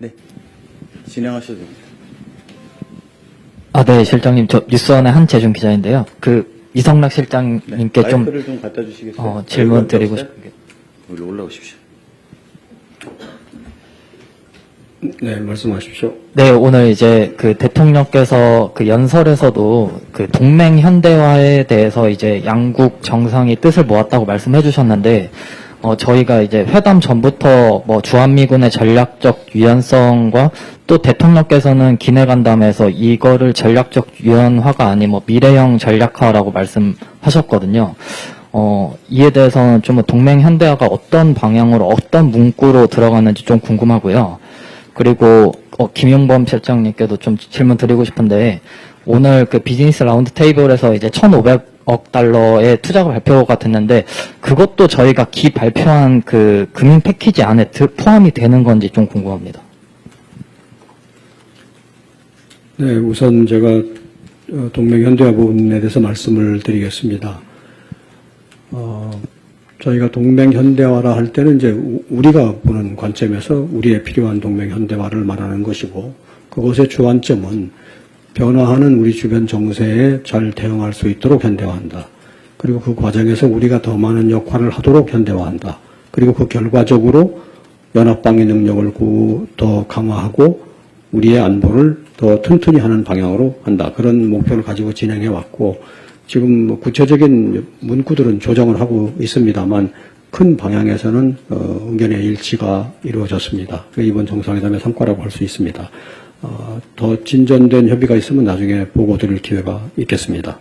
네, 진행하셔도 됩니다. 네, 실장님. 저 뉴스원의 한재준 기자인데요. 이성락 실장님께 마이크를 좀 갖다 주시겠어요? 질문 드리고 싶은 여기 올라오십시오. 네, 말씀하십시오. 네, 오늘 이제 대통령께서 연설에서도 동맹 현대화에 대해서 이제 양국 정상이 뜻을 모았다고 말씀해 주셨는데, 저희가 이제 회담 전부터 주한미군의 전략적 유연성과 또 대통령께서는 기내간담회에서 이거를 전략적 유연화가 아닌 미래형 전략화라고 말씀하셨거든요. 이에 대해서는 좀 동맹 현대화가 어떤 방향으로 어떤 문구로 들어가는지 좀 궁금하고요. 그리고 김용범 실장님께도 좀 질문 드리고 싶은데, 오늘 비즈니스 라운드 테이블에서 이제 1,500억 달러의 투자가 발표가 됐는데, 그것도 저희가 발표한 금융 패키지 안에 포함이 되는 건지 좀 궁금합니다. 네, 우선 제가 동맹 현대화 부분에 대해서 말씀을 드리겠습니다. 저희가 동맹 현대화라 할 때는 이제 우리가 보는 관점에서 우리의 필요한 동맹 현대화를 말하는 것이고, 그것의 주안점은 변화하는 우리 주변 정세에 잘 대응할 수 있도록 현대화한다. 그리고 그 과정에서 우리가 더 많은 역할을 하도록 현대화한다. 그리고 그 결과적으로 연합방위 능력을 더 강화하고 우리의 안보를 더 튼튼히 하는 방향으로 한다. 그런 목표를 가지고 진행해 왔고, 지금 구체적인 문구들은 조정을 하고 있습니다만 큰 방향에서는 의견의 일치가 이루어졌습니다. 이번 정상회담의 성과라고 할 수 있습니다. 더 진전된 협의가 있으면 나중에 보고 드릴 기회가 있겠습니다.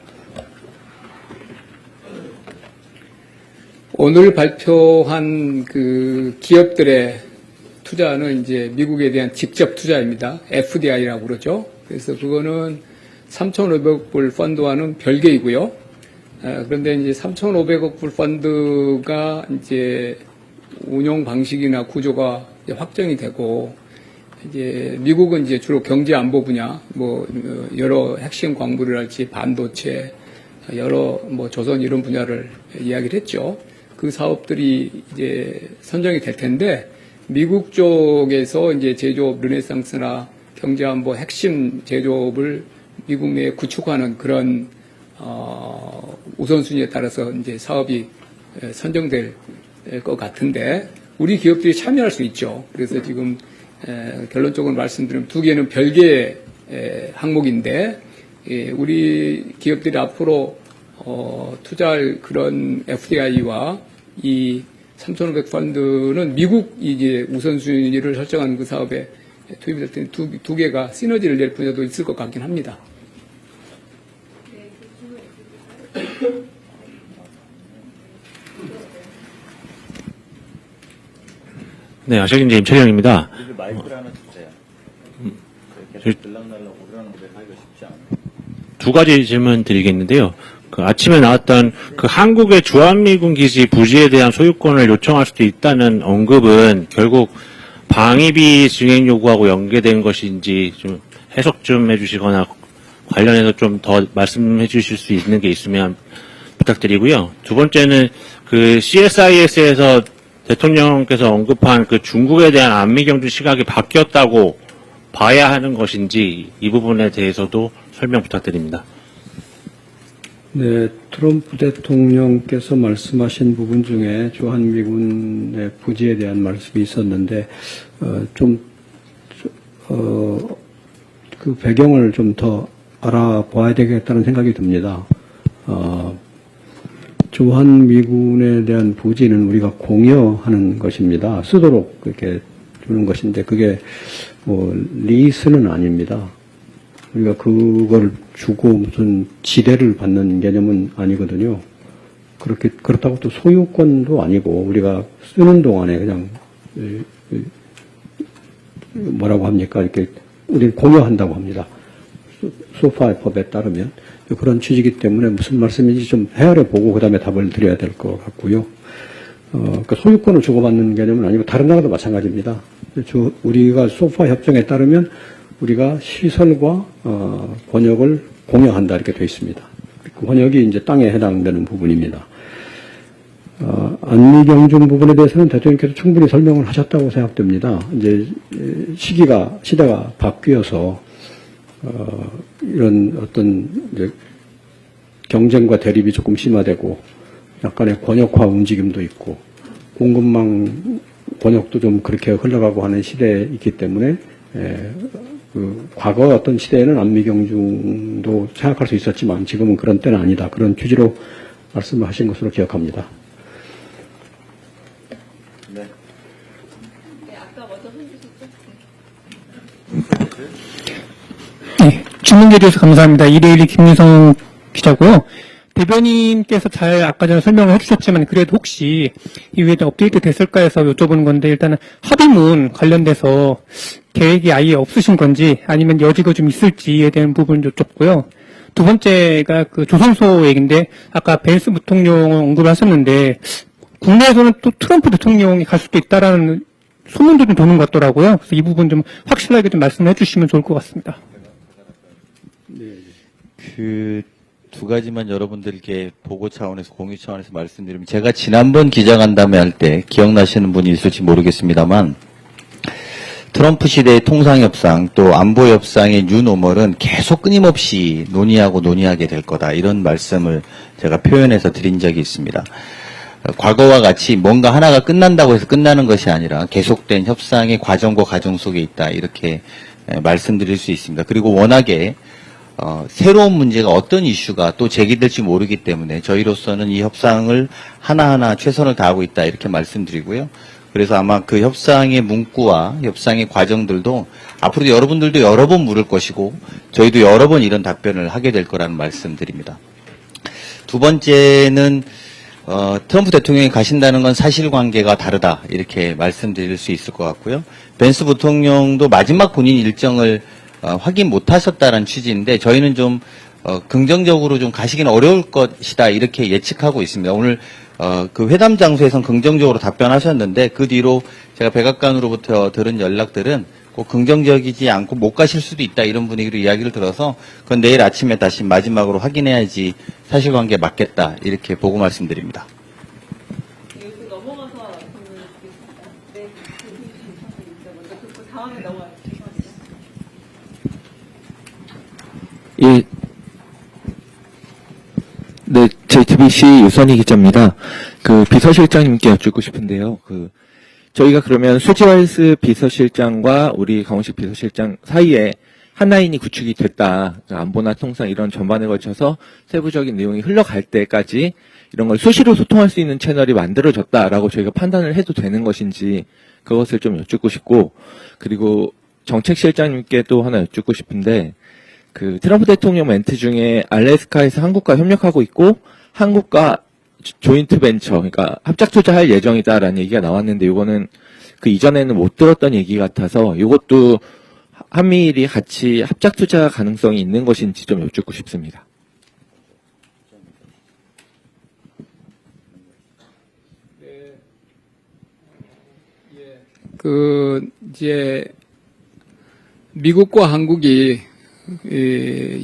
오늘 발표한 기업들의 투자는 이제 미국에 대한 직접 투자입니다. FDI라고 그러죠. 그래서 그거는 3,500억 불 펀드와는 별개이고요. 그런데 이제 3,500억 불 펀드가 이제 운용 방식이나 구조가 이제 확정이 되고, 이제 미국은 이제 주로 경제 안보 분야, 여러 핵심 광물이랄지 반도체, 여러 조선 이런 분야를 이야기를 했죠. 그 사업들이 이제 선정이 될 텐데, 미국 쪽에서 이제 제조업 르네상스나 경제 안보 핵심 제조업을 미국 내에 구축하는 그런 우선순위에 따라서 이제 사업이 선정될 것 같은데, 우리 기업들이 참여할 수 있죠. 그래서 지금 결론적으로 말씀드리면 두 개는 별개의 항목인데, 우리 기업들이 앞으로 투자할 그런 FDI와 이 3,500 펀드는 미국 이제 우선순위를 설정하는 그 사업에 투입이 될 때는 두 개가 시너지를 낼 분야도 있을 것 같긴 합니다. 네, 아시아경제 임철영입니다. 마이크를 하나 주세요. 계속 들락날락 오르락내리락 하기가 쉽지 않아요. 두 가지 질문 드리겠는데요. 아침에 나왔던 한국의 주한미군 기지 부지에 대한 소유권을 요청할 수도 있다는 언급은 결국 방위비 증액 요구하고 연계된 것인지 좀 해석 좀 해주시거나 관련해서 좀 더 말씀해 주실 수 있는 게 있으면 부탁드리고요. 두 번째는 CSIS에서 대통령께서 언급한 중국에 대한 안미경주 시각이 바뀌었다고 봐야 하는 것인지 이 부분에 대해서도 설명 부탁드립니다. 네, 트럼프 대통령께서 말씀하신 부분 중에 주한미군의 부지에 대한 말씀이 있었는데, 그 배경을 좀 더 알아봐야 되겠다는 생각이 듭니다. 주한미군에 대한 부지는 우리가 공여하는 것입니다. 쓰도록 이렇게 주는 것인데, 그게 리스는 아닙니다. 우리가 그걸 주고 무슨 지대를 받는 개념은 아니거든요. 그렇다고 또 소유권도 아니고, 우리가 쓰는 동안에 그냥, 뭐라고 합니까? 이렇게, 우리는 공여한다고 합니다. 소파법에 따르면. 그런 취지이기 때문에 무슨 말씀인지 좀 헤아려 보고 그 다음에 답을 드려야 될 것 같고요. 그러니까 소유권을 주고받는 개념은 아니고, 다른 나라도 마찬가지입니다. 우리가 소파 협정에 따르면 우리가 시설과 권역을 공여한다 이렇게 되어 있습니다. 그 권역이 이제 땅에 해당되는 부분입니다. 안미경중 부분에 대해서는 대통령께서 충분히 설명을 하셨다고 생각됩니다. 이제 시대가 바뀌어서 이런 어떤 이제 경쟁과 대립이 조금 심화되고 약간의 권역화 움직임도 있고 공급망 번역도 좀 그렇게 흘러가고 하는 시대에 있기 때문에 과거 어떤 시대에는 안미경중도 생각할 수 있었지만 지금은 그런 때는 아니다. 그런 취지로 말씀을 하신 것으로 기억합니다. 네. 네, 질문 주셔서 감사합니다. 이레일리 김유성 기자고요. 대변인께서 잘 아까 전에 설명을 해주셨지만 그래도 혹시 이후에 업데이트 됐을까 해서 여쭤보는 건데 일단은 합의문 관련돼서 계획이 아예 없으신 건지 아니면 여지가 좀 있을지에 대한 부분 여쭙고요. 두 번째가 그 조선소 얘기인데 아까 벤스 부통령 언급을 하셨는데 국내에서는 또 트럼프 대통령이 갈 수도 있다라는 소문도 좀 도는 것 같더라고요. 그래서 이 부분 좀 확실하게 좀 말씀해 주시면 좋을 것 같습니다. 그 두 가지만 여러분들께 보고 차원에서 공유 차원에서 말씀드리면 제가 지난번 기자간담회 할 때 기억나시는 분이 있을지 모르겠습니다만 트럼프 시대의 통상협상 또 안보협상의 뉴 노멀은 계속 끊임없이 논의하게 될 거다 이런 말씀을 제가 표현해서 드린 적이 있습니다. 과거와 같이 뭔가 하나가 끝난다고 해서 끝나는 것이 아니라 계속된 협상의 과정과 과정 속에 있다 이렇게 말씀드릴 수 있습니다. 그리고 워낙에 새로운 문제가 어떤 이슈가 또 제기될지 모르기 때문에 저희로서는 이 협상을 하나하나 최선을 다하고 있다 이렇게 말씀드리고요. 그래서 아마 그 협상의 문구와 협상의 과정들도 앞으로도 여러분들도 여러 번 물을 것이고 저희도 여러 번 이런 답변을 하게 될 거라는 말씀드립니다. 두 번째는 트럼프 대통령이 가신다는 건 사실관계가 다르다 이렇게 말씀드릴 수 있을 것 같고요. 벤스 부통령도 마지막 본인 일정을 확인 못하셨다는 취지인데 저희는 좀 긍정적으로 좀 가시기는 어려울 것이다 이렇게 예측하고 있습니다. 오늘 그 회담 장소에선 긍정적으로 답변하셨는데 그 뒤로 제가 백악관으로부터 들은 연락들은 꼭 긍정적이지 않고 못 가실 수도 있다 이런 분위기로 이야기를 들어서 그건 내일 아침에 다시 마지막으로 확인해야지 사실관계 맞겠다 이렇게 보고 말씀드립니다. 예. 네, JTBC 유선희 기자입니다. 그 비서실장님께 여쭙고 싶은데요. 저희가 그러면 수지와일스 비서실장과 우리 강훈식 비서실장 사이에 한 라인이 구축이 됐다. 안보나 통상 이런 전반에 걸쳐서 세부적인 내용이 흘러갈 때까지 이런 걸 수시로 소통할 수 있는 채널이 만들어졌다라고 저희가 판단을 해도 되는 것인지 그것을 좀 여쭙고 싶고, 그리고 정책실장님께 또 하나 여쭙고 싶은데, 그 트럼프 대통령 멘트 중에 알래스카에서 한국과 협력하고 있고 한국과 조인트 벤처, 그러니까 합작 투자할 예정이다라는 얘기가 나왔는데 이거는 그 이전에는 못 들었던 얘기 같아서 이것도 한미일이 같이 합작 투자 가능성이 있는 것인지 좀 여쭙고 싶습니다. 이제 미국과 한국이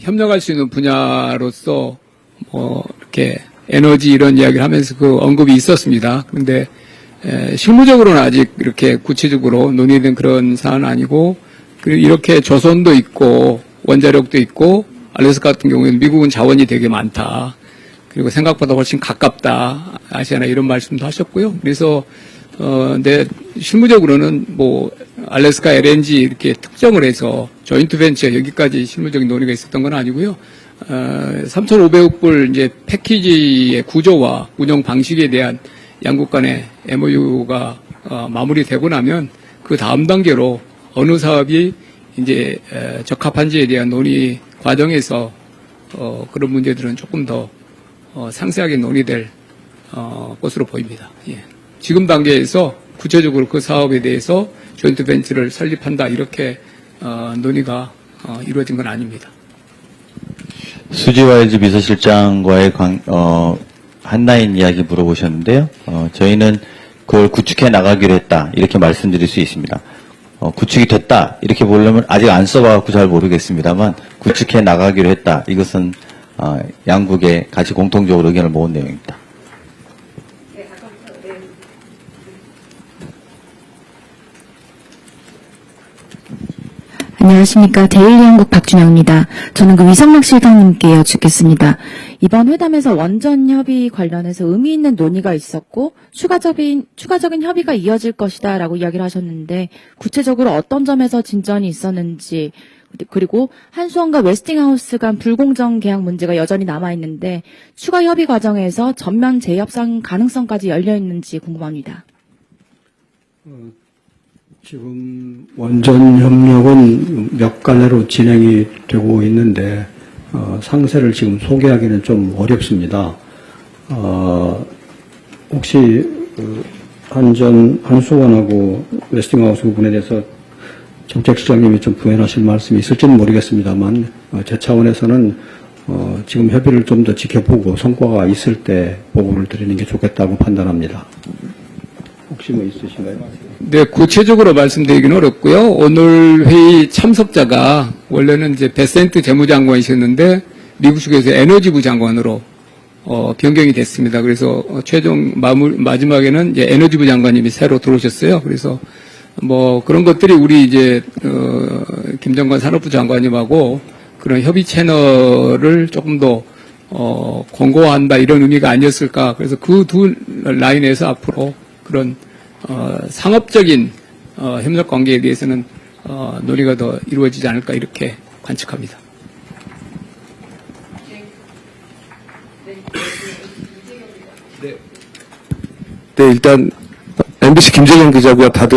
협력할 수 있는 분야로서 이렇게 에너지 이런 이야기를 하면서 그 언급이 있었습니다. 그런데 실무적으로는 아직 이렇게 구체적으로 논의된 그런 사안은 아니고, 그리고 이렇게 조선도 있고 원자력도 있고 알래스카 같은 경우에는 미국은 자원이 되게 많다. 그리고 생각보다 훨씬 가깝다. 아시아나 이런 말씀도 하셨고요. 그래서 근데 실무적으로는 뭐 알래스카 LNG 이렇게 특정을 해서 조인트 벤처 여기까지 실무적인 논의가 있었던 건 아니고요. 3,500억 불 이제 패키지의 구조와 운영 방식에 대한 양국 간의 MOU가 마무리되고 나면 그 다음 단계로 어느 사업이 이제 적합한지에 대한 논의 과정에서 그런 문제들은 조금 더 상세하게 논의될 것으로 보입니다. 예. 지금 단계에서 구체적으로 그 사업에 대해서 조인트 벤처를 설립한다 이렇게 논의가 이루어진 건 아닙니다. 수지와일즈 비서실장과의 한라인 이야기 물어보셨는데요. 저희는 그걸 구축해 나가기로 했다 이렇게 말씀드릴 수 있습니다. 구축이 됐다 이렇게 보려면 아직 안 써봐갖고 잘 모르겠습니다만 구축해 나가기로 했다. 이것은 양국에 같이 공통적으로 의견을 모은 내용입니다. 네, 아까 안녕하십니까. 데일리 한국 박준영입니다. 저는 그 위성락 실장님께 여쭙겠습니다. 이번 회담에서 원전 협의 관련해서 의미 있는 논의가 있었고 추가적인 협의가 이어질 것이다라고 이야기를 하셨는데 구체적으로 어떤 점에서 진전이 있었는지 그리고 한수원과 웨스팅하우스 간 불공정 계약 문제가 여전히 남아있는데 추가 협의 과정에서 전면 재협상 가능성까지 열려있는지 궁금합니다. 지금 원전 협력은 몇 갈래로 진행이 되고 있는데 상세를 지금 소개하기는 좀 어렵습니다. 혹시 한수원하고 웨스팅하우스 부분에 대해서 정책실장님이 좀 부연하실 말씀이 있을지는 모르겠습니다만 제 차원에서는 지금 협의를 좀 더 지켜보고 성과가 있을 때 보고를 드리는 게 좋겠다고 판단합니다. 혹시 뭐 있으신가요? 네, 구체적으로 말씀드리기는 어렵고요. 오늘 회의 참석자가 원래는 이제 베센트 재무장관이셨는데 미국 측에서 에너지부 장관으로 변경이 됐습니다. 그래서 최종 마지막에는 이제 에너지부 장관님이 새로 들어오셨어요. 그래서 뭐 그런 것들이 우리 이제 김정관 산업부 장관님하고 그런 협의 채널을 조금 더 공고한다 이런 의미가 아니었을까. 그래서 그 두 라인에서 앞으로 그런 상업적인 협력 관계에 대해서는 논의가 더 이루어지지 않을까 이렇게 관측합니다. 네, 일단 MBC 김재경 기자고요. 다들